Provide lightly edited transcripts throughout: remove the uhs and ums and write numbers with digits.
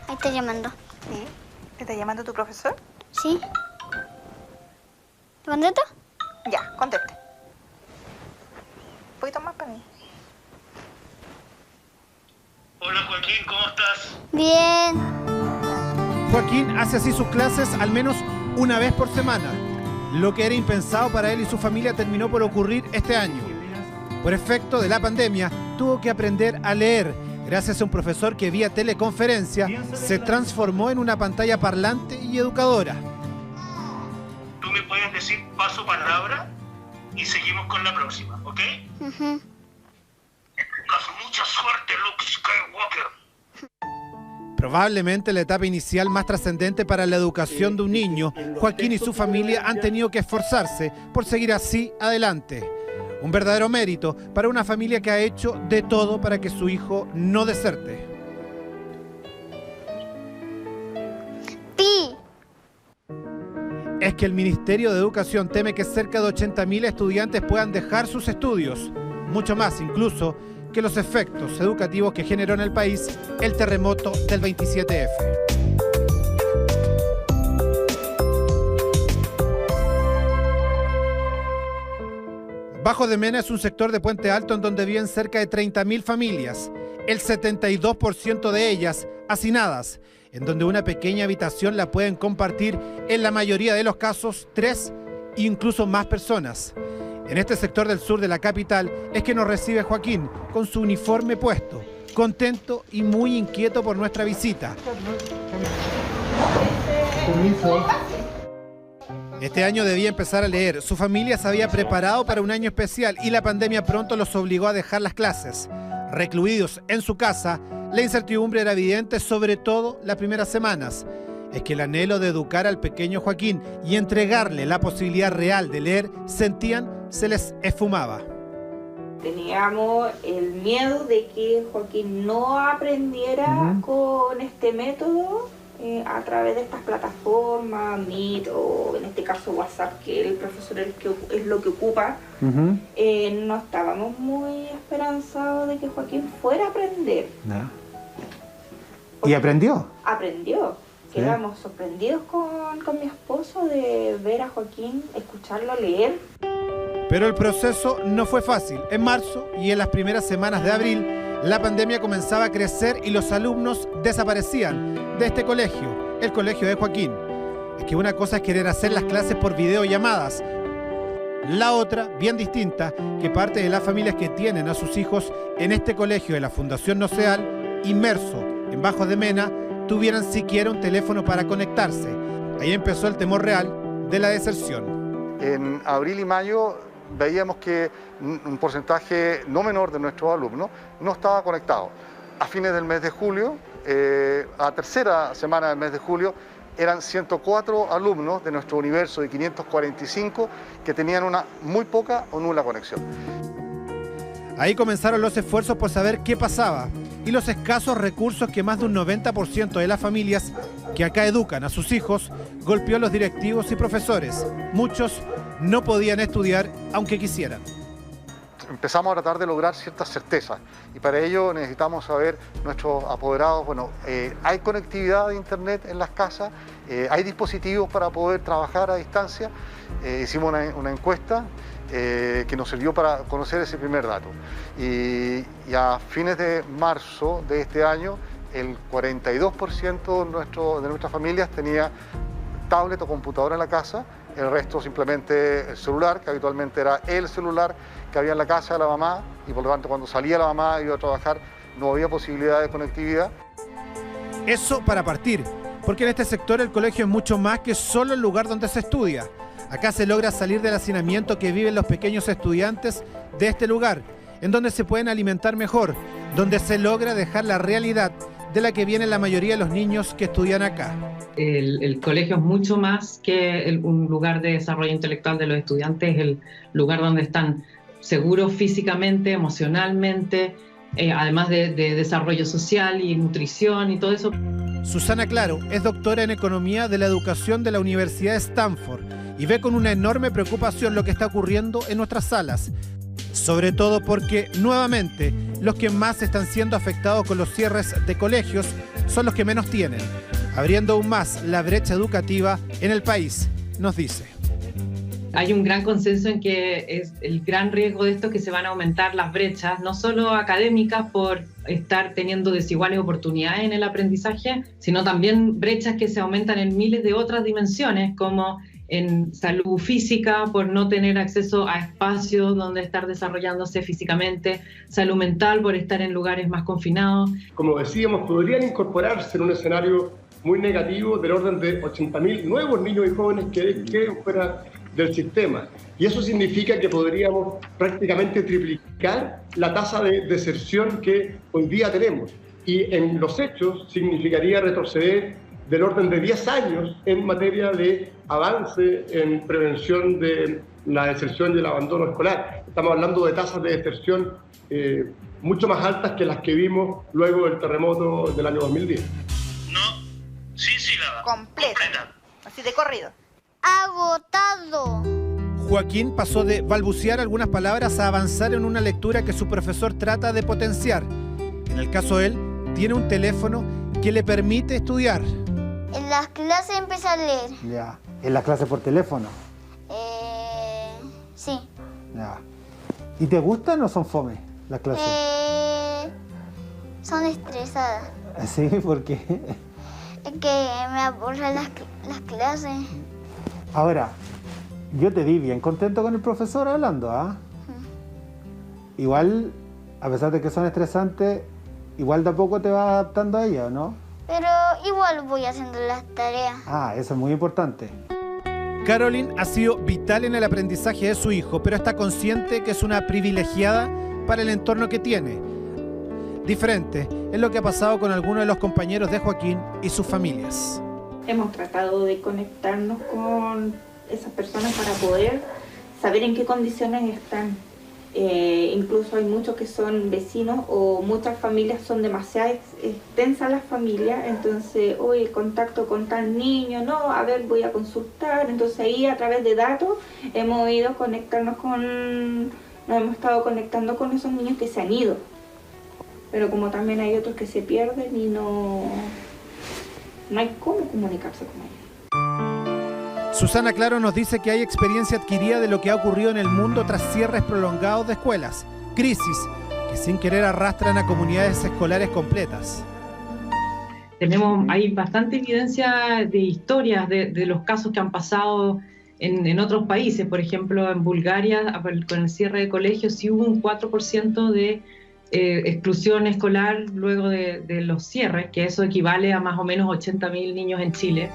Ahí está llamando. ¿Sí? ¿Te está llamando tu profesor? ¿Sí? ¿Te contesto? Ya, conteste. Un poquito más para mí. Hola Joaquín, ¿cómo estás? Bien. Joaquín hace así sus clases al menos una vez por semana. Lo que era impensado para él y su familia terminó por ocurrir este año. Por efecto de la pandemia, tuvo que aprender a leer, gracias a un profesor que vía teleconferencia se transformó en una pantalla parlante y educadora. Tú me puedes decir paso palabra y seguimos con la próxima, ¿ok? Ujú. Tengas mucha suerte, Luke Skywalker. Probablemente la etapa inicial más trascendente para la educación de un niño, Joaquín y su familia han tenido que esforzarse por seguir así adelante. Un verdadero mérito para una familia que ha hecho de todo para que su hijo no deserte. Pi. Es que el Ministerio de Educación teme que cerca de 80.000 estudiantes puedan dejar sus estudios, mucho más incluso que los efectos educativos que generó en el país el terremoto del 27F. Bajo de Mena es un sector de Puente Alto en donde viven cerca de 30.000 familias, el 72% de ellas hacinadas, en donde una pequeña habitación la pueden compartir en la mayoría de los casos 3 e incluso más personas. En este sector del sur de la capital es que nos recibe Joaquín con su uniforme puesto, contento y muy inquieto por nuestra visita. Este año debía empezar a leer. Su familia se había preparado para un año especial y la pandemia pronto los obligó a dejar las clases. Recluidos en su casa, la incertidumbre era evidente, sobre todo las primeras semanas. Es que el anhelo de educar al pequeño Joaquín y entregarle la posibilidad real de leer, sentían, se les esfumaba. Teníamos el miedo de que Joaquín no aprendiera con este método a través de estas plataformas, Meet o en este caso WhatsApp, que el profesor es lo que ocupa. No estábamos muy esperanzados de que Joaquín fuera a aprender. No. ¿Y aprendió? Aprendió. Quedamos sorprendidos con mi esposo de ver a Joaquín, escucharlo leer. Pero el proceso no fue fácil. En marzo y en las primeras semanas de abril, la pandemia comenzaba a crecer y los alumnos desaparecían de este colegio, el colegio de Joaquín. Es que una cosa es querer hacer las clases por videollamadas. La otra, bien distinta, que parte de las familias que tienen a sus hijos en este colegio de la Fundación Noceal, inmerso en Bajo de Mena, tuvieran siquiera un teléfono para conectarse. Ahí empezó el temor real de la deserción. En abril y mayo veíamos que un porcentaje no menor de nuestros alumnos no estaba conectado. A fines del mes de julio, a tercera semana del mes de julio, eran 104 alumnos de nuestro universo de 545 que tenían una muy poca o nula conexión. Ahí comenzaron los esfuerzos por saber qué pasaba y los escasos recursos que más de un 90% de las familias que acá educan a sus hijos golpeó a los directivos y profesores. Muchos no podían estudiar aunque quisieran. Empezamos a tratar de lograr ciertas certezas y para ello necesitamos saber nuestros apoderados, hay conectividad de internet en las casas, hay dispositivos para poder trabajar a distancia. Hicimos una encuesta que nos sirvió para conocer ese primer dato y a fines de marzo de este año el 42% de nuestras familias tenía tablet o computadora en la casa, el resto simplemente el celular, que habitualmente era el celular que había en la casa de la mamá y por lo tanto cuando salía la mamá y iba a trabajar no había posibilidad de conectividad. Eso para partir, porque en este sector el colegio es mucho más que solo el lugar donde se estudia. Acá se logra salir del hacinamiento que viven los pequeños estudiantes de este lugar, en donde se pueden alimentar mejor, donde se logra dejar la realidad de la que viene la mayoría de los niños que estudian acá. El colegio es mucho más que un lugar de desarrollo intelectual de los estudiantes, es el lugar donde están seguros físicamente, emocionalmente, además de desarrollo social y nutrición y todo eso. Susana Claro es doctora en Economía de la Educación de la Universidad de Stanford y ve con una enorme preocupación lo que está ocurriendo en nuestras salas. sobre todo porque, nuevamente, los que más están siendo afectados con los cierres de colegios son los que menos tienen, abriendo aún más la brecha educativa en el país, nos dice. Hay un gran consenso en que es el gran riesgo de esto que se van a aumentar las brechas, no solo académicas por estar teniendo desiguales oportunidades en el aprendizaje, sino también brechas que se aumentan en miles de otras dimensiones, como en salud física, por no tener acceso a espacios donde estar desarrollándose físicamente, salud mental, por estar en lugares más confinados. Como decíamos, podrían incorporarse en un escenario muy negativo del orden de 80.000 nuevos niños y jóvenes que queden fuera del sistema. Y eso significa que podríamos prácticamente triplicar la tasa de deserción que hoy día tenemos. Y en los hechos significaría retroceder del orden de 10 años en materia de avance en prevención de la deserción y el abandono escolar. Estamos hablando de tasas de deserción mucho más altas que las que vimos luego del terremoto del año 2010. No, sin sílaba. Completa. Así de corrido. Agotado. Joaquín pasó de balbucear algunas palabras a avanzar en una lectura que su profesor trata de potenciar. En el caso de él, tiene un teléfono que le permite estudiar. En las clases empecé a leer. Ya. ¿En las clases por teléfono? Sí. Ya. ¿Y te gustan o son fome las clases? Son estresadas. Sí, ¿por qué? Es que me aburren las clases. Ahora, yo te vi bien contento con el profesor hablando, ¿ah? Igual, a pesar de que son estresantes, igual de a poco te vas adaptando a ella, ¿no? Pero igual voy haciendo las tareas. Ah, eso es muy importante. Caroline ha sido vital en el aprendizaje de su hijo, pero está consciente que es una privilegiada para el entorno que tiene. Diferente es lo que ha pasado con algunos de los compañeros de Joaquín y sus familias. Hemos tratado de conectarnos con esas personas para poder saber en qué condiciones están. Incluso hay muchos que son vecinos o muchas familias son demasiado extensas las familias, entonces hoy el contacto con tal niño, no, a ver, voy a consultar, entonces ahí a través de datos hemos ido nos hemos estado conectando con esos niños que se han ido, pero como también hay otros que se pierden y no hay cómo comunicarse con ellos. Susana Claro nos dice que hay experiencia adquirida de lo que ha ocurrido en el mundo tras cierres prolongados de escuelas, crisis que sin querer arrastran a comunidades escolares completas. Hay bastante evidencia de historias de los casos que han pasado en otros países. Por ejemplo, en Bulgaria, con el cierre de colegios, sí hubo un 4% de exclusión escolar luego de los cierres, que eso equivale a más o menos 80.000 niños en Chile.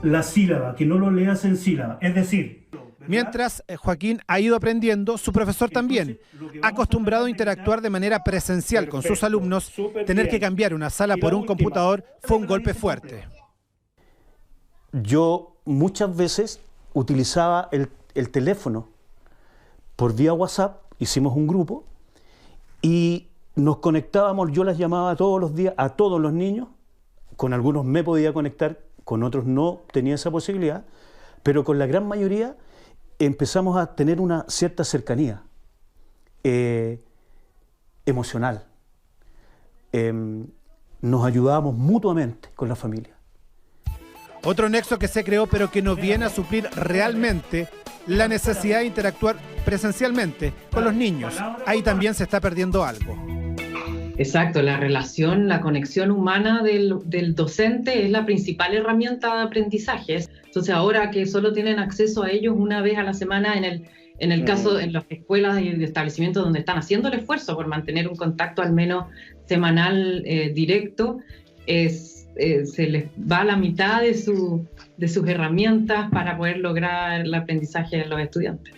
La sílaba, que no lo leas en sílaba, es decir... Mientras Joaquín ha ido aprendiendo, su profesor también, acostumbrado a interactuar de manera presencial con sus alumnos, tener que cambiar una sala por un computador fue un golpe fuerte. Yo muchas veces utilizaba el teléfono por vía WhatsApp, hicimos un grupo y nos conectábamos, yo las llamaba todos los días a todos los niños, con algunos me podía conectar, con otros no tenía esa posibilidad, pero con la gran mayoría empezamos a tener una cierta cercanía emocional. Nos ayudábamos mutuamente con la familia. Otro nexo que se creó pero que no viene a suplir realmente la necesidad de interactuar presencialmente con los niños. Ahí también se está perdiendo algo. Exacto, la relación, la conexión humana del docente es la principal herramienta de aprendizaje. Entonces ahora que solo tienen acceso a ellos una vez a la semana en el caso en las escuelas y establecimientos donde están haciendo el esfuerzo por mantener un contacto al menos semanal directo, se les va la mitad de sus herramientas para poder lograr el aprendizaje de los estudiantes.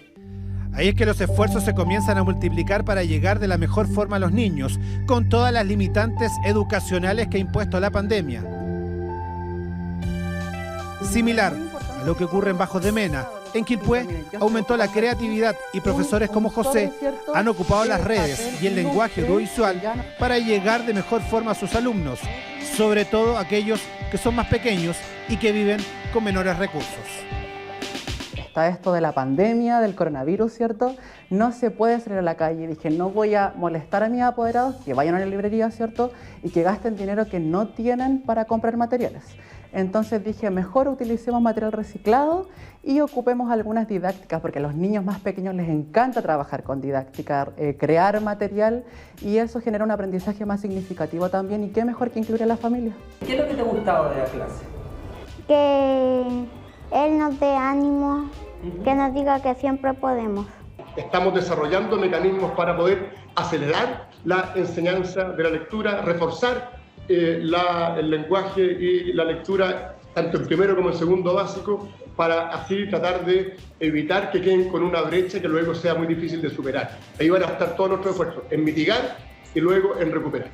Ahí es que los esfuerzos se comienzan a multiplicar para llegar de la mejor forma a los niños, con todas las limitantes educacionales que ha impuesto la pandemia. Similar a lo que ocurre en Bajos de Mena, en Quilpué aumentó la creatividad y profesores como José han ocupado las redes y el lenguaje audiovisual para llegar de mejor forma a sus alumnos, sobre todo aquellos que son más pequeños y que viven con menores recursos. está esto de la pandemia, del coronavirus, ¿cierto? No se puede salir a la calle. Dije, no voy a molestar a mis apoderados, que vayan a la librería, ¿cierto? Y que gasten dinero que no tienen para comprar materiales. Entonces dije, mejor utilicemos material reciclado y ocupemos algunas didácticas, porque a los niños más pequeños les encanta trabajar con didáctica, crear material, y eso genera un aprendizaje más significativo también, y qué mejor que incluir a la familia. ¿Qué es lo que te ha gustado de la clase? Que él nos dé ánimo, que nos diga que siempre podemos. Estamos desarrollando mecanismos para poder acelerar la enseñanza de la lectura, reforzar el lenguaje y la lectura, tanto en primero como en segundo básico, para así tratar de evitar que queden con una brecha que luego sea muy difícil de superar. Ahí van a estar todos nuestros esfuerzos, en mitigar y luego en recuperar.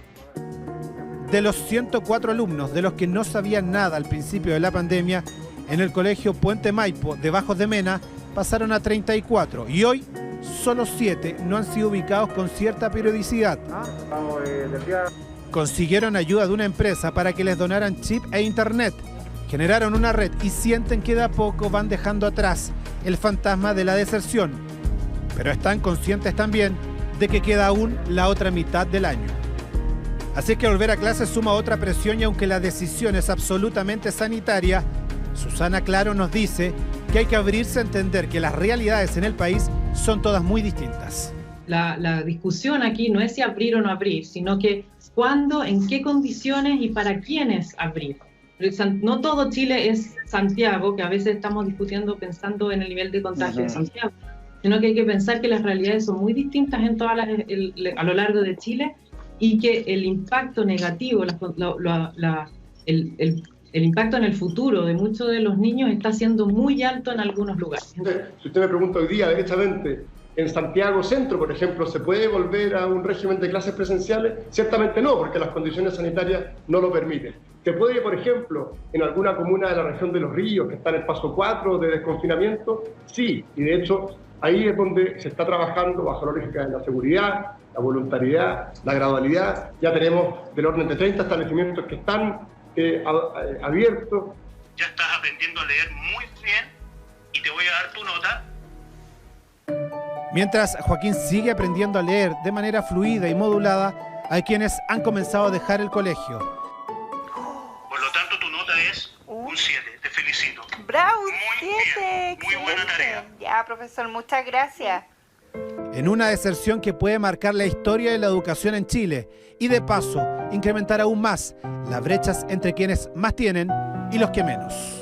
De los 104 alumnos de los que no sabían nada al principio de la pandemia, en el colegio Puente Maipo de Bajos de Mena pasaron a 34 y hoy solo 7 no han sido ubicados con cierta periodicidad. Consiguieron ayuda de una empresa para que les donaran chip e internet. Generaron una red y sienten que de a poco van dejando atrás el fantasma de la deserción. Pero están conscientes también de que queda aún la otra mitad del año. Así que volver a clase suma otra presión, y aunque la decisión es absolutamente sanitaria, Susana Claro nos dice que hay que abrirse a entender que las realidades en el país son todas muy distintas. La discusión aquí no es si abrir o no abrir, sino que cuándo, en qué condiciones y para quiénes abrir. No todo Chile es Santiago, que a veces estamos discutiendo pensando en el nivel de contagio de Santiago, sino que hay que pensar que las realidades son muy distintas en a lo largo de Chile, y que el impacto negativo, el impacto en el futuro de muchos de los niños está siendo muy alto en algunos lugares. Si usted me pregunta hoy día, derechamente, en Santiago Centro, por ejemplo, ¿se puede volver a un régimen de clases presenciales? Ciertamente no, porque las condiciones sanitarias no lo permiten. ¿Se puede, por ejemplo, en alguna comuna de la región de Los Ríos, que está en el paso 4 de desconfinamiento? Sí, y de hecho ahí es donde se está trabajando bajo la lógica de la seguridad, la voluntariedad, la gradualidad. Ya tenemos del orden de 30 establecimientos que están abiertos. Ya estás aprendiendo a leer muy bien y te voy a dar tu nota. Mientras Joaquín sigue aprendiendo a leer de manera fluida y modulada, hay quienes han comenzado a dejar el colegio. Por lo tanto, tu nota es un 7. Te felicito. ¡Bravo! Muy 7. bien, muy buena tarea. Ya, profesor, muchas gracias. En una deserción que puede marcar la historia de la educación en Chile y, de paso, incrementar aún más las brechas entre quienes más tienen y los que menos.